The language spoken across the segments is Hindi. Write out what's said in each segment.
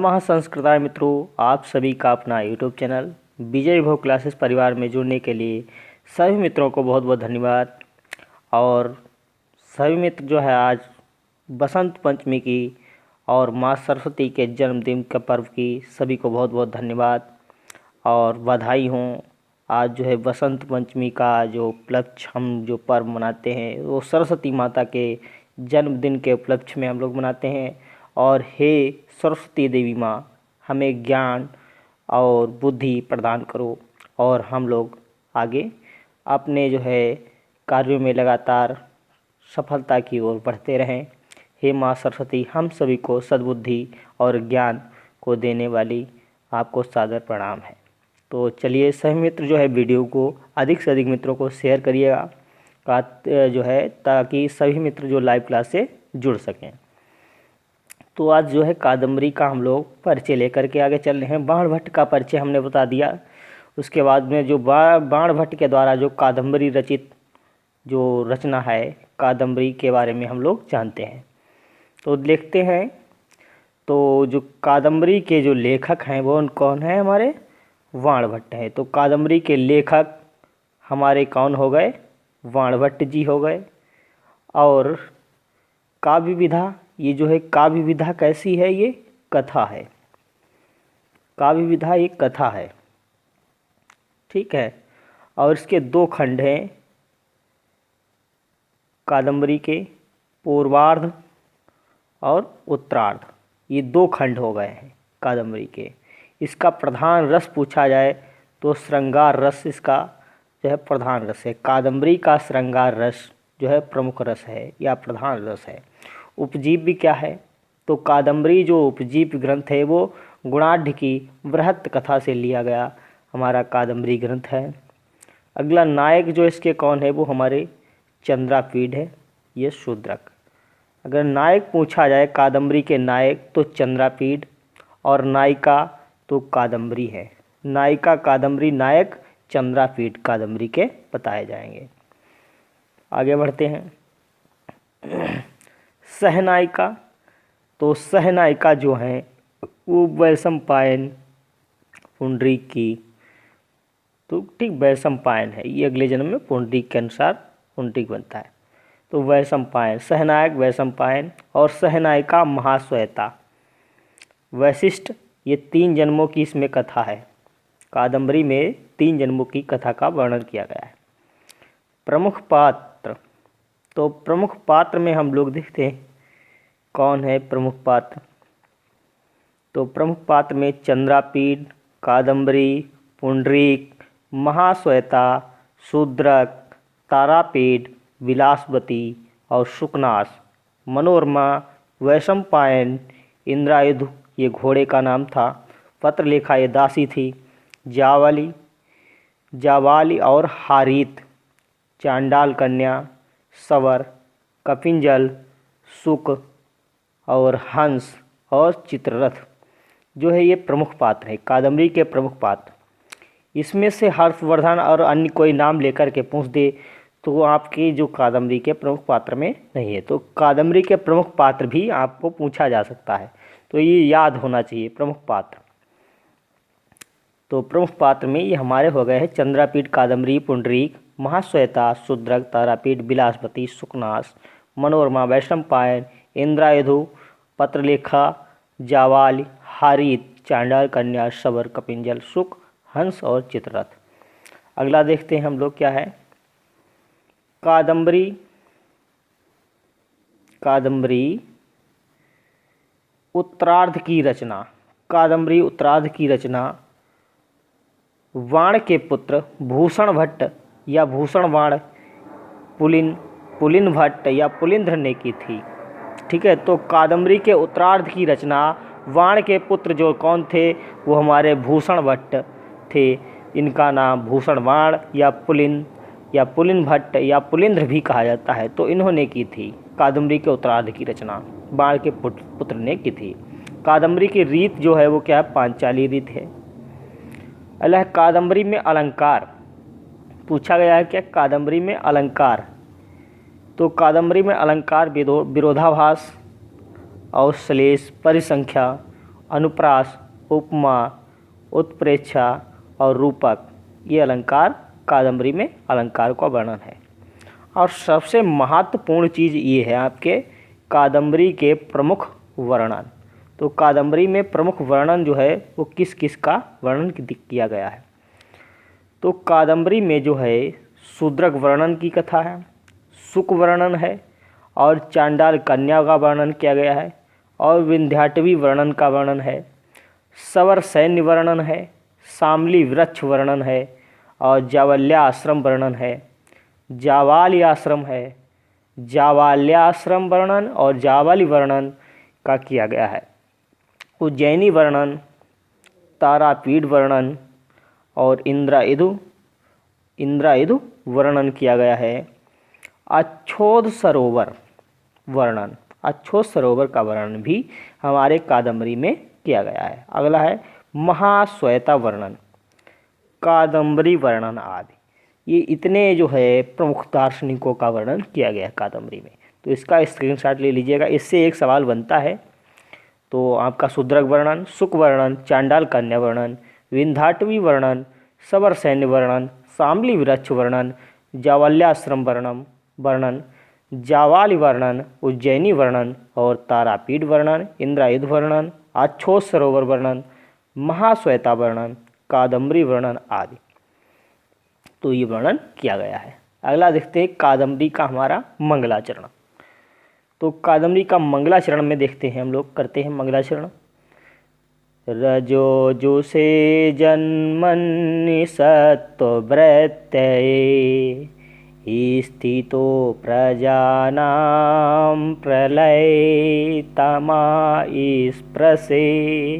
नमः संस्कृताय मित्रों, आप सभी का अपना यूट्यूब चैनल विजय विभव क्लासेस परिवार में जुड़ने के लिए सभी मित्रों को बहुत बहुत धन्यवाद। और सभी मित्र जो है आज बसंत पंचमी की और माँ सरस्वती के जन्मदिन के पर्व की सभी को बहुत बहुत धन्यवाद और बधाई हों। आज जो है बसंत पंचमी का जो उपलक्ष्य हम जो पर्व मनाते हैं वो सरस्वती माता के जन्मदिन के उपलक्ष्य में हम लोग मनाते हैं। और हे सरस्वती देवी माँ, हमें ज्ञान और बुद्धि प्रदान करो और हम लोग आगे अपने जो है कार्यों में लगातार सफलता की ओर बढ़ते रहें। हे माँ सरस्वती, हम सभी को सद्बुद्धि और ज्ञान को देने वाली आपको सादर प्रणाम है। तो चलिए सभी मित्र जो है वीडियो को अधिक से अधिक मित्रों को शेयर करिएगा जो है, ताकि सभी मित्र जो लाइव क्लास से जुड़ सकें। तो आज जो है कादम्बरी का हम लोग परिचय लेकर के आगे चल रहे हैं। बाणभट्ट का परिचय हमने बता दिया। उसके बाद में जो बाणभट्ट के द्वारा जो कादम्बरी रचित जो रचना है कादम्बरी के बारे में हम लोग जानते हैं। तो देखते हैं, तो जो कादम्बरी के जो लेखक हैं वो कौन है, हमारे बाणभट्ट हैं। तो कादम्बरी के लेखक हमारे कौन हो गए, बाणभट्ट जी हो गए। और काव्य विधा, ये जो है काव्य विधा कैसी है, ये कथा है। काव्य विधा एक कथा है, ठीक है। और इसके दो खंड हैं कादम्बरी के, पूर्वार्ध और उत्तरार्ध, ये दो खंड हो गए हैं कादम्बरी के। इसका प्रधान रस पूछा जाए तो श्रृंगार रस इसका जो है प्रधान रस है। कादम्बरी का श्रृंगार रस जो है प्रमुख रस है या प्रधान रस है। उपजीव भी क्या है, तो कादम्बरी जो उपजीव ग्रंथ है वो गुणाढ़ की बृहत कथा से लिया गया हमारा कादम्बरी ग्रंथ है। अगला नायक जो इसके कौन है, वो हमारे चंद्रापीड है, ये शूद्रक। अगर नायक पूछा जाए कादम्बरी के नायक तो चंद्रापीड, और नायिका तो कादम्बरी है। नायिका कादम्बरी, नायक चंद्रापीड कादम्बरी के बताए जाएंगे। आगे बढ़ते हैं। सहनायिका, तो सहनायिका जो हैं वो वैशंपायन पुंडरीक की, तो ठीक वैशंपायन है, ये अगले जन्म में पुंडरीक के अनुसार पुंडरीक बनता है। तो वैशंपायन, सहनायक वैशंपायन। और सहनायिका महाश्वेता, वैशिष्ट, ये 3 जन्मों की इसमें कथा है। कादम्बरी में 3 जन्मों की कथा का वर्णन किया गया है। प्रमुख पात्र, तो प्रमुख पात्र में हम लोग देखते हैं कौन है प्रमुख पात्र। तो प्रमुख पात्र में चंद्रापीड, कादम्बरी, पुंडरीक, महाश्वेता, शूद्रक, तारापीड, विलासवती और शुकनास, मनोरमा, वैशंपायन, इंद्रायुध ये घोड़े का नाम था, पत्रलेखा ये दासी थी, जावाली और हारीत, चांडाल कन्या, सवर, कपिंजल, सुक और हंस और चित्ररथ जो है ये प्रमुख पात्र है, कादम्बरी के प्रमुख पात्र। इसमें से हर्षवर्धन और अन्य कोई नाम लेकर के पूछ दे तो आपके जो कादम्बरी के प्रमुख पात्र में नहीं है। तो कादम्बरी के प्रमुख पात्र भी आपको पूछा जा सकता है, तो ये याद होना चाहिए प्रमुख पात्र। तो प्रमुख पात्र में ये हमारे हो गए हैं चंद्रापीड, कादम्बरी, पुंडरीक, महाश्वेता, शूद्रक, तारापीड, विलासवती, शुकनास, मनोरमा, वैशंपायन, इंद्रायुधु, पत्रलेखा, जावाल, हारीत, चांडाल कन्या, सवर, कपिंजल, सुक, हंस और चित्ररथ। अगला देखते हैं हम लोग क्या है, कादम्बरी उत्तरार्ध की रचना। कादम्बरी उत्तरार्ध की रचना वाण के पुत्र भूषण भट्ट या भूषण वाण पुलिन भट्ट या पुलिंद्र ने की थी, ठीक है। तो कादम्बरी के उत्तरार्ध की रचना वाण के पुत्र जो कौन थे, वो हमारे भूषण भट्ट थे। इनका नाम भूषण वाण या पुलिन भट्ट या पुलिंद्र भी कहा जाता है। तो इन्होंने की थी कादम्बरी के उत्तरार्ध की रचना, वाण के पुत्र ने की थी। कादम्बरी की रीत जो है वो क्या है, पांचाली रीत है। अगला कादम्बरी में अलंकार पूछा गया है, क्या कादम्बरी में अलंकार, तो कादम्बरी में अलंकार विरोधाभास और श्लेष, परिसंख्या अनुप्रास, उपमा, उत्प्रेक्षा और रूपक, ये अलंकार कादंबरी में अलंकार का वर्णन है। और सबसे महत्वपूर्ण चीज़ ये है आपके कादंबरी के प्रमुख वर्णन। तो कादंबरी में प्रमुख वर्णन जो है वो किस किस का वर्णन किया गया है। तो कादंबरी में जो है शूद्रक वर्णन की कथा है, शुक वर्णन है और चांडाल कन्या का वर्णन किया गया है और विंध्याटवी वर्णन का वर्णन है, सवर सैन्य वर्णन है, शामली वृक्ष वर्णन है और जावल्याश्रम वर्णन है, जावाली आश्रम है, जावाल्याश्रम वर्णन और जावाली वर्णन का किया गया है। उज्जैनी वर्णन, तारापीठ वर्णन और इंद्रायदु वर्णन किया गया है। अच्छोद सरोवर वर्णन, अच्छोद सरोवर का वर्णन भी हमारे कादंबरी में किया गया है। अगला है महाश्वेता वर्णन, कादंबरी वर्णन आदि। ये इतने जो है प्रमुख दार्शनिकों का वर्णन किया गया है कादंबरी में। तो इसका स्क्रीनशॉट ले लीजिएगा। इससे एक सवाल बनता है। तो आपका शूद्रक वर्णन, शुक वर्णन, चांडाल कन्या वर्णन, विंध्याटवी वर्णन, सवर सैन्य वर्णन, शामली वृक्ष वर्णन, जावल्याश्रम वर्णन, जावाली वर्णन, उज्जैनी वर्णन और तारापीठ वर्णन, इंद्रायदु वर्णन, अच्छोद सरोवर वर्णन, महाश्वेता वर्णन, कादंबरी वर्णन आदि। तो ये वर्णन किया गया है। अगला देखते हैं कादंबरी का हमारा मंगलाचरण। तो कादंबरी का मंगलाचरण में देखते हैं, हम लोग करते हैं मंगलाचरण। रजो जो से जन्मनि सत्व वृत्तये स्थितो प्रजानां प्रलय तमा स्पृशे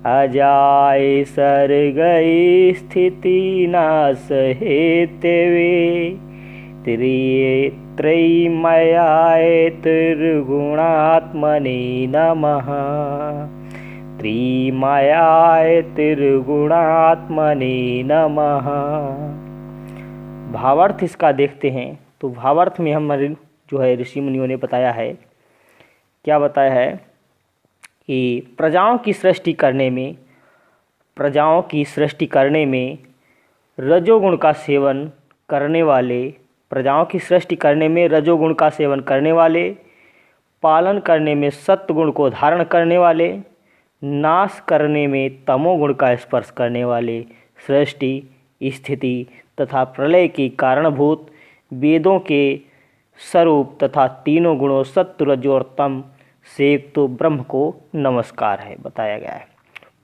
अजाय सर्गै स्थिति नाश हेतवे त्रयीमयाय त्रिगुणात्मने नमः, त्रिमयाय त्रिगुणात्मने नमः। भावार्थ इसका देखते हैं। तो भावार्थ में हमारे जो है ऋषि मुनियों ने बताया है, क्या बताया है कि प्रजाओं की सृष्टि करने में रजोगुण का सेवन करने वाले, प्रजाओं की सृष्टि करने में रजोगुण का सेवन करने वाले, पालन करने में सत्वगुण को धारण करने वाले, नाश करने में तमोगुण का स्पर्श करने वाले, सृष्टि, स्थिति तथा प्रलय की कारणभूत वेदों के स्वरूप तथा तीनों गुणों सत्व, रजो और तम से एक तो ब्रह्म को नमस्कार है, बताया गया है।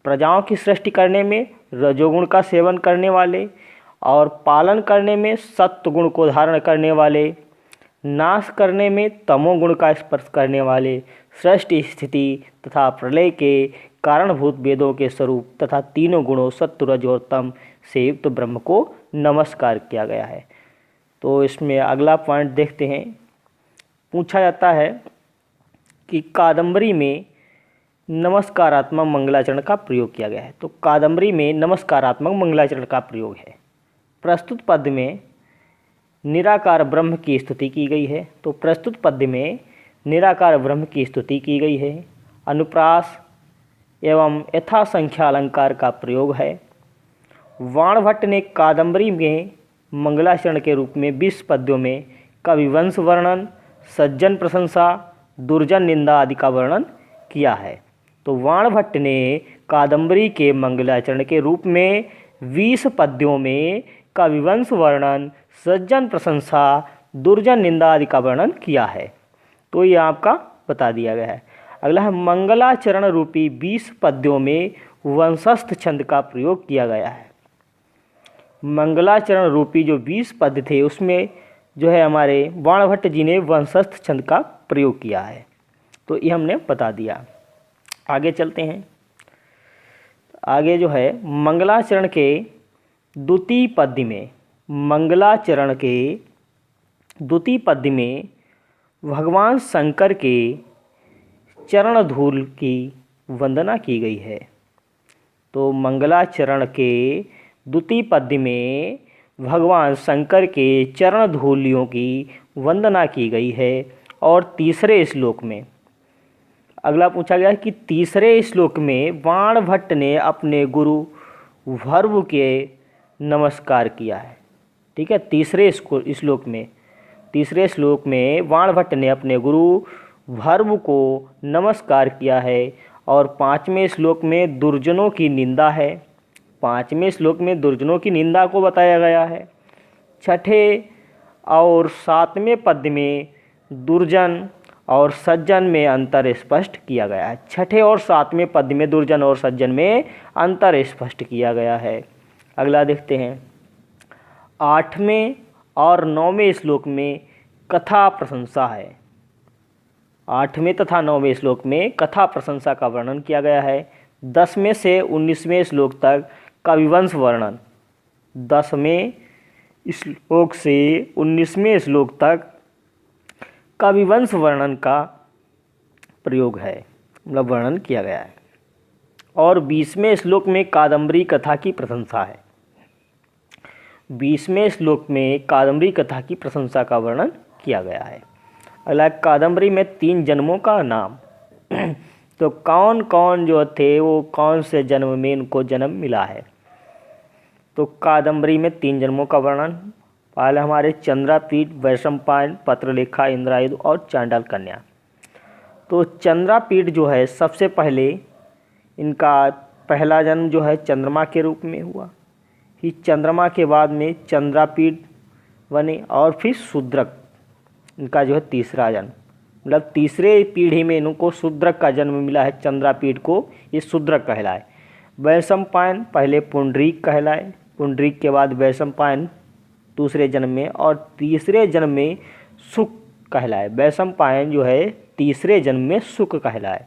प्रजाओं की सृष्टि करने में रजोगुण का सेवन करने वाले और पालन करने में सत्वगुण को धारण करने वाले, नाश करने में तमोगुण का स्पर्श करने वाले, सृष्टि, स्थिति तथा प्रलय के कारणभूत वेदों के स्वरूप तथा तीनों गुणों सत्व, रज और तम से युक्त ब्रह्म को नमस्कार किया गया है। तो इसमें अगला पॉइंट देखते हैं। पूछा जाता है कि कादंबरी में नमस्कारात्मक मंगलाचरण का प्रयोग किया गया है। तो कादंबरी में नमस्कारात्मक मंगलाचरण का प्रयोग है। प्रस्तुत पद्य में निराकार ब्रह्म की स्तुति की गई है। तो प्रस्तुत पद्य में निराकार ब्रह्म की स्तुति की गई है। अनुप्रास एवं यथासंख्या अलंकार का प्रयोग है। वाणभट्ट ने कादंबरी में मंगलाचरण के रूप में 20 पद्यों में कविवंश वर्णन, सज्जन प्रशंसा, दुर्जन निंदा आदि का वर्णन किया है। तो वाणभट्ट ने कादंबरी के मंगलाचरण के रूप में 20 पद्यों में कविवंश वर्णन, सज्जन प्रशंसा, दुर्जन निंदा आदि का वर्णन किया है। तो ये आपका बता दिया गया है। अगला है मंगलाचरण रूपी 20 पद्यों में वंशस्थ छंद का प्रयोग किया गया है। मंगलाचरण रूपी जो 20 पद्य थे उसमें जो है हमारे वाणभट्ट जी ने वंशस्थ छंद का प्रयोग किया है। तो ये हमने बता दिया। आगे चलते हैं। आगे जो है मंगलाचरण के द्वितीय पद्य में, मंगलाचरण के द्वितीय पद्य में भगवान शंकर के चरण धूल की वंदना की गई है। तो मंगलाचरण के द्वितीय पद्य में भगवान शंकर के चरण धूलियों की वंदना की गई है। और तीसरे श्लोक में अगला पूछा गया है कि तीसरे श्लोक में बाणभट्ट ने अपने गुरु भर्व के नमस्कार किया है। ठीक है, तीसरे श्लोक में बाणभट्ट ने अपने गुरु भर्व को नमस्कार किया है। और पाँचवें श्लोक में दुर्जनों की निंदा है। पाँचवें श्लोक में दुर्जनों की निंदा को बताया गया है। छठे और सातवें पद में दुर्जन और सज्जन में अंतर स्पष्ट किया गया है। छठे और सातवें पद में दुर्जन और सज्जन में अंतर स्पष्ट किया गया है। अगला देखते हैं, आठवें और नौवें श्लोक में कथा प्रशंसा है। आठवें तथा नौवें श्लोक में कथा प्रशंसा का वर्णन किया गया है। 10वें से 19वें श्लोक तक कविवंश वर्णन, 10वें श्लोक से 19वें श्लोक तक कविवंश वर्णन का प्रयोग है, मतलब वर्णन किया गया है। और 20वें श्लोक में कादम्बरी कथा की प्रशंसा है। 20वें श्लोक में कादम्बरी कथा की प्रशंसा का वर्णन किया गया है। अगला, कादम्बरी में 3 जन्मों का नाम। तो कौन कौन जो थे वो कौन से जन्म में इनको जन्म मिला है। तो कादम्बरी में 3 जन्मों का वर्णन, पहले हमारे चंद्रापीठ, वैशंपायन, पत्रलेखा, इंद्रायुध और चांडाल कन्या। तो चंद्रापीठ जो है सबसे पहले इनका पहला जन्म जो है चंद्रमा के रूप में हुआ। फिर चंद्रमा के बाद में चंद्रापीठ बने और फिर शूद्रक इनका जो है तीसरा जन्म, मतलब तीसरे पीढ़ी में इनको शूद्रक का जन्म मिला है। चंद्रापीठ को ये शूद्रक कहलाए। वैशंपायन पहले पुंडरीक कहलाए, पुंडरीक के बाद वैशंपायन दूसरे जन्म में, और तीसरे जन्म में शुक कहलाए। वैशंपायन जो है तीसरे जन्म में शुक कहलाए।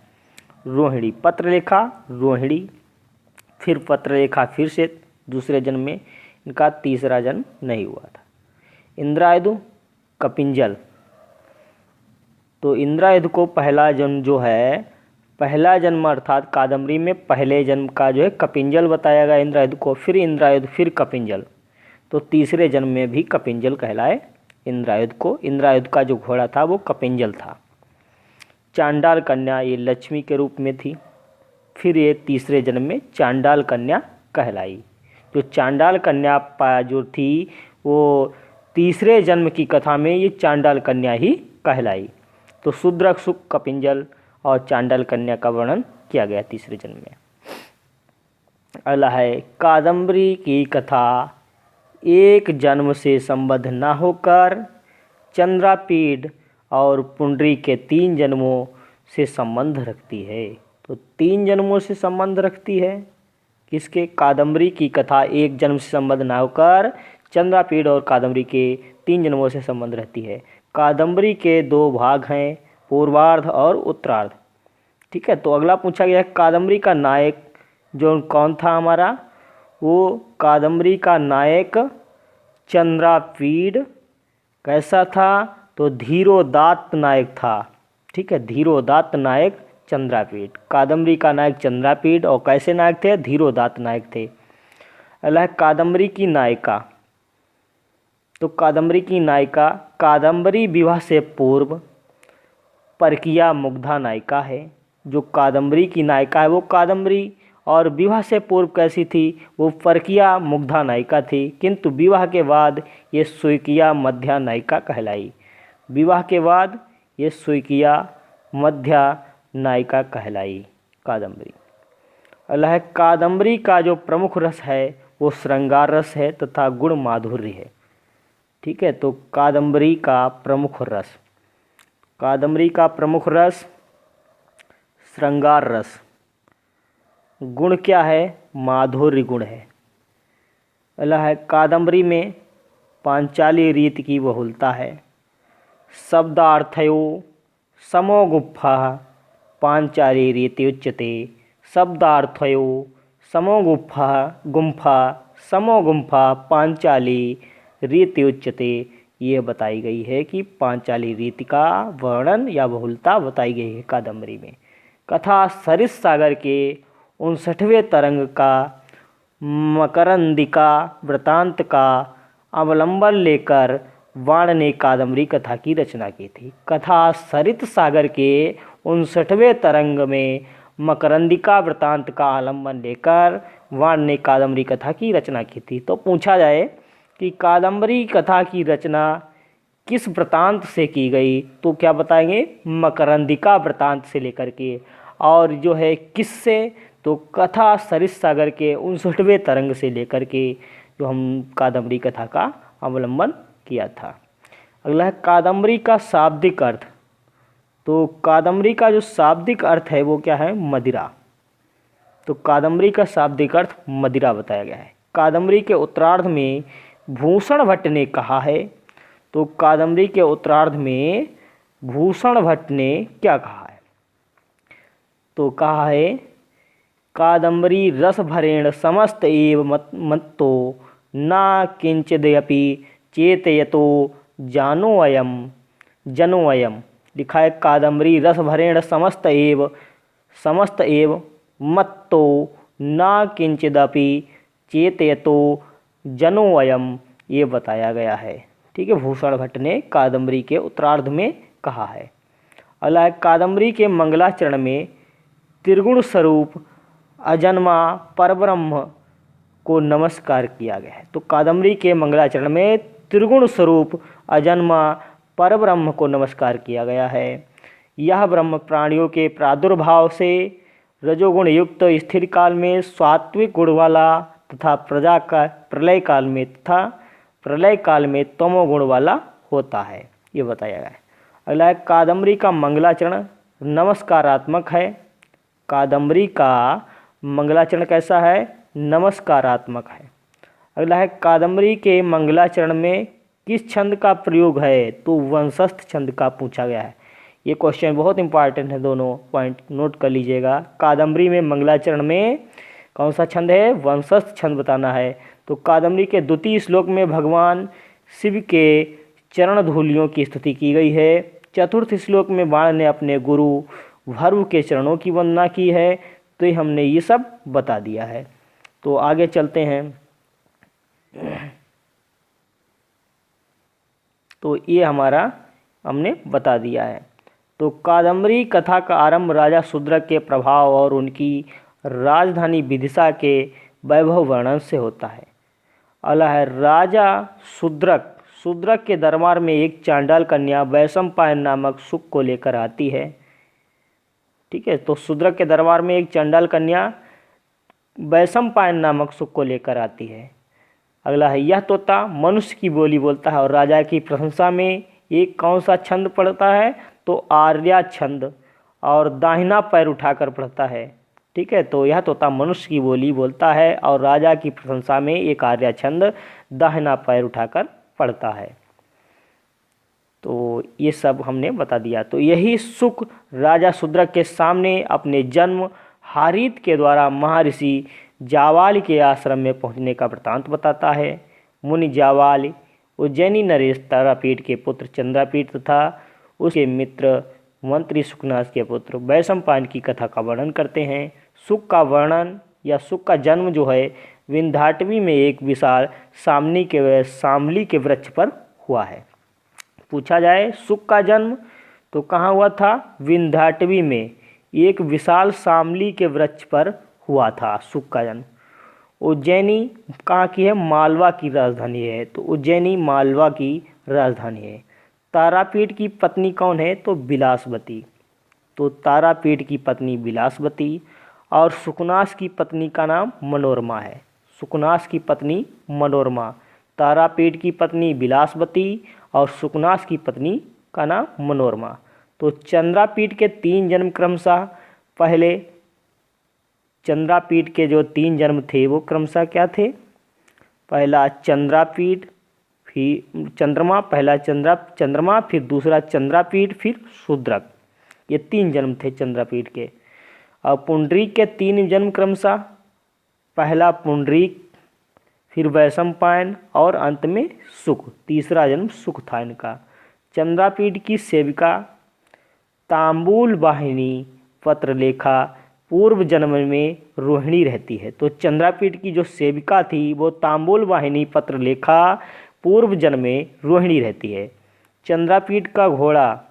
रोहिणी, पत्रलेखा रोहिणी, फिर पत्रलेखा फिर से दूसरे जन्म में, इनका तीसरा जन्म नहीं हुआ था। इंद्रायुध, कपिंजल। तो इंद्रायुध को पहला जन्म जो है, पहला जन्म अर्थात कादम्बरी में पहले जन्म का जो है कपिंजल बताया गया इंद्रायुध को, फिर इंद्रायुध फिर कपिंजल। तो तीसरे जन्म में भी कपिंजल कहलाए इंद्रायुध को। इंद्रायुध का जो घोड़ा था वो कपिंजल था। चांडाल कन्या ये लक्ष्मी के रूप में थी, फिर ये तीसरे जन्म में चांडाल कन्या कहलाई। जो चांडाल कन्या जो थी वो तीसरे जन्म की कथा में ये चांडाल कन्या ही कहलाई। तो शूद्रक, शुक, कपिंजल और चांडाल कन्या का वर्णन किया गया तीसरे जन्म में। अगला है, कादम्बरी की कथा एक जन्म से संबद्ध न होकर चंद्रापीठ और पुंडरी के 3 जन्मों से संबंध रखती है। तो 3 जन्मों से संबंध रखती है किसके? कादम्बरी की कथा एक जन्म से संबद्ध न होकर चंद्रापीठ और कादम्बरी के 3 जन्मों से संबंध रहती है। कादम्बरी के 2 भाग हैं, पूर्वार्ध और उत्तरार्ध। ठीक है, तो अगला पूछा गया कादम्बरी का नायक जो कौन था हमारा, वो कादम्बरी का नायक चंद्रापीठ कैसा था? तो धीरोदात्त नायक था। ठीक है, धीरोदात्त नायक चंद्रापीठ। कादम्बरी का नायक चंद्रापीठ और कैसे नायक थे? धीरोदात्त नायक थे। अगला है कादम्बरी की नायिका। तो कादम्बरी की नायिका कादम्बरी विवाह से पूर्व परकिया मुग्धा नायिका है। जो कादम्बरी की नायिका है वो कादम्बरी और विवाह से पूर्व कैसी थी? वो परकिया मुग्धा नायिका थी, किंतु विवाह के बाद ये सुइकिया मध्या नायिका कहलाई। विवाह के बाद ये सुइकिया मध्या नायिका कहलाई कादम्बरी। अगला है कादम्बरी का जो प्रमुख रस है वो श्रृंगार रस है तथा गुण माधुर्य है। ठीक है, तो कादम्बरी का प्रमुख रस, कादम्बरी का प्रमुख रस श्रृंगार रस। गुण क्या है? माधुर्य गुण है। अगला है कादम्बरी में पांचाली रीति की बहुलता है। शब्दार्थयो समोगुप्फा पांचाली रीति उच्यते। शब्दार्थयो समोगुप्फा गुम्फा समोगुम्फा पांचाली रीति उच्यते। ये बताई गई है कि पांचाली रीति का वर्णन या बहुलता बताई गई है कादम्बरी में। कथा सरित सागर के 59वें तरंग का मकरंदिका वृतांत का अवलंबन लेकर वाण ने कादम्बरी कथा की रचना की थी। कथा सरित सागर के 59वें तरंग में मकरंदिका वृत्तांत का आलम्बन लेकर वाण ने कादम्बरी कथा की रचना की थी। तो पूछा जाए कि कादम्बरी कथा की रचना किस वृत्तांत से की गई, तो क्या बताएंगे, मकरंदिका वृत्तांत से लेकर के। और जो है किससे, तो कथा सरिस सागर के 59वें तरंग से लेकर के जो हम कादम्बरी कथा का अवलंबन किया था। अगला है कादम्बरी का शाब्दिक अर्थ। तो कादम्बरी का जो शाब्दिक अर्थ है वो क्या है, मदिरा। तो कादम्बरी का शाब्दिक अर्थ मदिरा बताया गया है। कादम्बरी के उत्तरार्ध में भूषण भट्ट ने कहा है। तो कादम्बरी के उत्तरार्ध में भूषण भट्ट ने क्या कहा है, तो कहा है कादम्बरी रस भरेण समस्त एव मत्तो न किंचिदपि चेतयतो जनोऽयम। लिखा है कादम्बरी रस भरेण समस्त एव मत्तो न किंचिदपि चेतयतो जनोऽयम, ये बताया गया है। ठीक है, भूषण भट्ट ने कादम्बरी के उत्तरार्ध में कहा है। अगला है कादम्बरी के मंगलाचरण में त्रिगुण स्वरूप अजन्मा परब्रह्म को नमस्कार किया गया है। तो कादम्बरी के मंगलाचरण में त्रिगुण स्वरूप अजन्मा परब्रह्म को नमस्कार किया गया है। यह ब्रह्म प्राणियों के प्रादुर्भाव से रजोगुण युक्त स्थिर काल में सात्विक गुण वाला तथा प्रलय काल में तमोगुण वाला होता है, ये बताया गया है। अगला है कादम्बरी का मंगलाचरण नमस्कारात्मक है। कादम्बरी का मंगलाचरण कैसा है, नमस्कारात्मक है। अगला है कादम्बरी के मंगलाचरण में किस छंद का प्रयोग है, तो वंशस्थ छंद का पूछा गया है। ये क्वेश्चन बहुत इंपॉर्टेंट है, दोनों पॉइंट नोट कर लीजिएगा। कादम्बरी में मंगलाचरण में कौन सा छंद है, वंशस्थ छंद बताना है। तो कादम्बरी के द्वितीय श्लोक में भगवान शिव के चरण धूलियों की स्तुति की गई है। चतुर्थ श्लोक में बाण ने अपने गुरु भर्व के चरणों की वंदना की है। तो ये हमने ये सब बता दिया है। तो आगे चलते हैं। तो ये हमारा हमने बता दिया है। तो कादम्बरी कथा का आरंभ राजा शूद्रक के प्रभाव और उनकी राजधानी विदिशा के वैभव वर्णन से होता है। अगला है राजा शूद्रक के दरबार में एक चांडाल कन्या वैशंपायन नामक सुख को लेकर आती है। ठीक है, तो शूद्रक के दरबार में एक चांडाल कन्या वैशंपायन नामक सुख को लेकर आती है। अगला है यह तोता मनुष्य की बोली बोलता है और राजा की प्रशंसा में एक कौन सा छंद पढ़ता है, तो आर्या छंद, और दाहिना पैर उठाकर पढ़ता है। ठीक है, तो यह तोता मनुष्य की बोली बोलता है और राजा की प्रशंसा में एक आर्या छंद दाहिना पैर उठाकर पढ़ता है। तो ये सब हमने बता दिया। तो यही सुख राजा शूद्रक के सामने अपने जन्म हारीत के द्वारा महर्षि जावाल के आश्रम में पहुंचने का वृत्तांत बताता है। मुनि जावाल उज्जैनी नरेश तारापीठ के पुत्र चंद्रापीठ तथा उसके मित्र मंत्री सुखनाथ के पुत्र वैशंपायन की कथा का वर्णन करते हैं। सुख का वर्णन या सुख का जन्म जो है विंध्याटवी में एक विशाल सामली के वृक्ष पर हुआ है। पूछा जाए सुख का जन्म तो कहाँ हुआ था, विंध्याटवी में एक विशाल सामली के वृक्ष पर हुआ था सुख का जन्म। उज्जैनी कहाँ की है, मालवा की राजधानी है। तो उज्जैनी मालवा की राजधानी है। तारापीठ की पत्नी कौन है, तो विलासवती। तो तारापीठ की पत्नी विलासवती और सुखनास की पत्नी का नाम मनोरमा है। सुखनास की पत्नी मनोरमा, तारापीठ की पत्नी विलासवती और सुखनास की पत्नी का नाम मनोरमा। तो चंद्रापीठ के 3 जन्म क्रमशः, पहले चंद्रापीठ के जो 3 जन्म थे वो क्रमशः क्या थे, पहला चंद्रापीठ, फिर चंद्रमा, पहला चंद्रमा, फिर दूसरा चंद्रापीठ, फिर शूद्रक। ये 3 जन्म थे चंद्रापीठ के। और पुंडरीक के 3 जन्म क्रमशः, पहला पुंडरीक, फिर वैशंपायन और अंत में सुख। तीसरा जन्म सुख था इनका। चंद्रापीठ की सेविका तांबूल वाहिनी पत्रलेखा पूर्व जन्म में रोहिणी रहती है। तो चंद्रापीठ की जो सेविका थी वो तांबूल वाहिनी पत्रलेखा पूर्व जन्म में रोहिणी रहती है। चंद्रापीठ का घोड़ा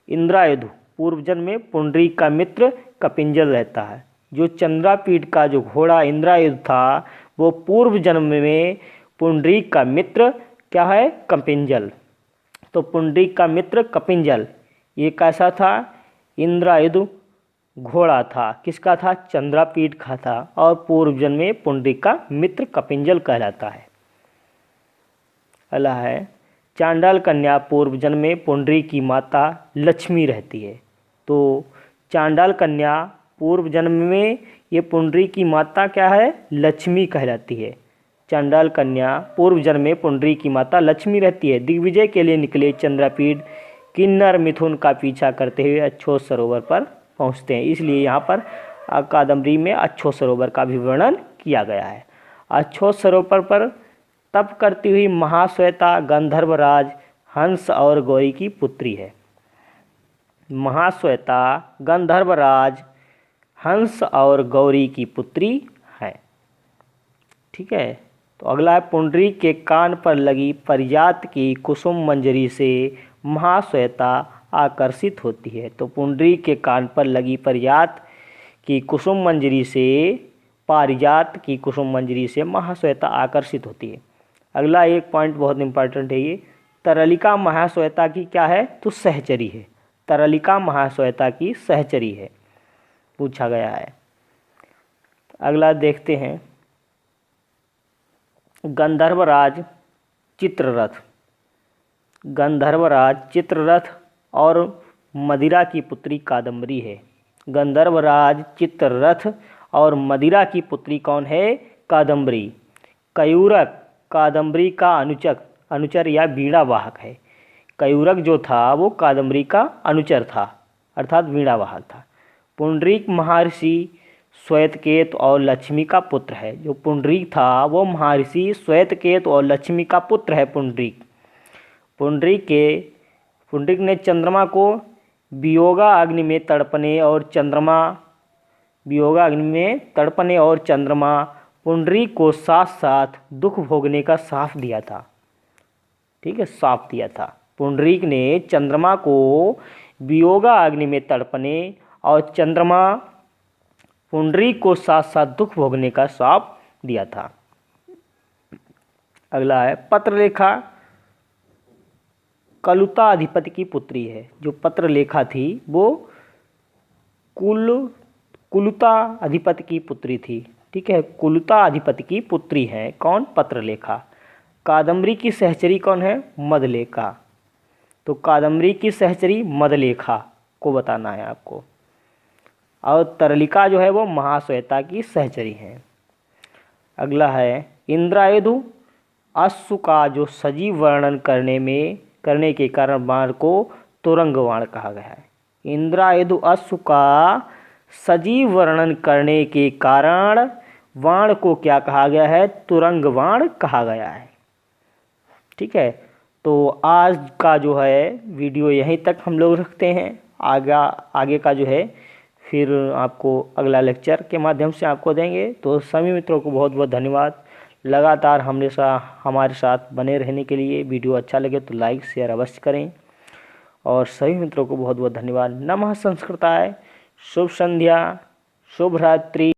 इंद्रायुध पूर्व जन्म में पुंडरीक का मित्र कपिंजल रहता है। जो चंद्रापीठ का जो घोड़ा इंद्रायुध था वो पूर्व जन्म में पुंडरीक का मित्र क्या है, कपिंजल। तो पुंडरीक का मित्र कपिंजल ये कैसा था, इंद्रायुध घोड़ा था। किसका था, चंद्रापीठ का था। और पूर्व जन्म में पुंडरीक का मित्र कपिंजल कहलाता है। अगला है चांडाल कन्या पूर्व जन्म में पुंडरीक की माता लक्ष्मी रहती है। तो चांडाल कन्या पूर्व जन्म में ये पुंडरीक की माता क्या है, लक्ष्मी कहलाती है। चांडाल कन्या पूर्व जन्म में पुंडरीक की माता लक्ष्मी रहती है। दिग्विजय के लिए निकले चंद्रापीठ किन्नर मिथुन का पीछा करते हुए अच्छोत सरोवर पर पहुँचते हैं। इसलिए यहाँ पर कादम्बरी में अच्छोत सरोवर का भी वर्णन किया गया है। अच्छोत सरोवर पर तप करती हुई महाश्वेता गंधर्वराज हंस और गौरी की पुत्री है। महाश्वेता गंधर्वराज हंस और गौरी की पुत्री है। ठीक है। तो अगला है पुंडरीक के कान पर लगी परिजात की कुसुम मंजरी से महाश्वेता आकर्षित होती है। तो पुंडरीक के कान पर लगी परिजात की कुसुम मंजरी से, पारिजात की कुसुम मंजरी से महाश्वेता आकर्षित होती है। अगला एक पॉइंट बहुत इंपॉर्टेंट है ये, तरलिका महाश्वेता की क्या है, तो सहचरी है। तरलिका महाश्वेता की सहचरी है, पूछा गया है। अगला देखते हैं गंधर्वराज चित्ररथ। गंधर्वराज चित्ररथ और मदिरा की पुत्री कादम्बरी है। गंधर्वराज चित्ररथ और मदिरा की पुत्री कौन है, कादम्बरी। कयूरक कादम्बरी का अनुचर या बीड़ा वाहक है। कयूरक जो था वो कादम्बरी का अनुचर था, अर्थात बीड़ा वाहक था। पुंडरीक महर्षि श्वेतकेतु और लक्ष्मी का पुत्र है। जो पुंडरीक था वो महर्षि श्वेतकेतु और लक्ष्मी का पुत्र है। पुंडरीक ने चंद्रमा को वियोगा अग्नि में तड़पने और चंद्रमा पुंडरीक को साथ साथ दुख भोगने का श्राप दिया था। ठीक है, श्राप दिया था। पुंडरीक ने चंद्रमा को वियोगा अग्नि में तड़पने और चंद्रमा पुंडरीक को साथ साथ दुख भोगने का श्राप दिया था। अगला है पत्रलेखा कलुता अधिपति की पुत्री है। जो पत्रलेखा थी वो कुलुता अधिपति की पुत्री थी। ठीक है, कुलुता अधिपति की पुत्री है कौन, पत्रलेखा। कादम्बरी की सहचरी कौन है, मदलेखा। तो कादम्बरी की सहचरी मदलेखा को बताना है आपको। और तरलिका जो है वो महाश्वेता की सहचरी है। अगला है इंद्रायुधु अश्व का जो सजीव वर्णन करने के कारण बाण को तुरंग बाण कहा गया है। इंद्रायुधु अश्व का सजीव वर्णन करने के कारण बाण को क्या कहा गया है, तुरंग बाण कहा गया है। ठीक है, तो आज का जो है वीडियो यहीं तक हम लोग रखते हैं। आगे का जो है फिर आपको अगला लेक्चर के माध्यम से आपको देंगे। तो सभी मित्रों को बहुत बहुत धन्यवाद लगातार हमारे साथ बने रहने के लिए। वीडियो अच्छा लगे तो लाइक शेयर अवश्य करें और सभी मित्रों को बहुत बहुत धन्यवाद। नमः संस्कृताय, शुभ संध्या, शुभ रात्रि।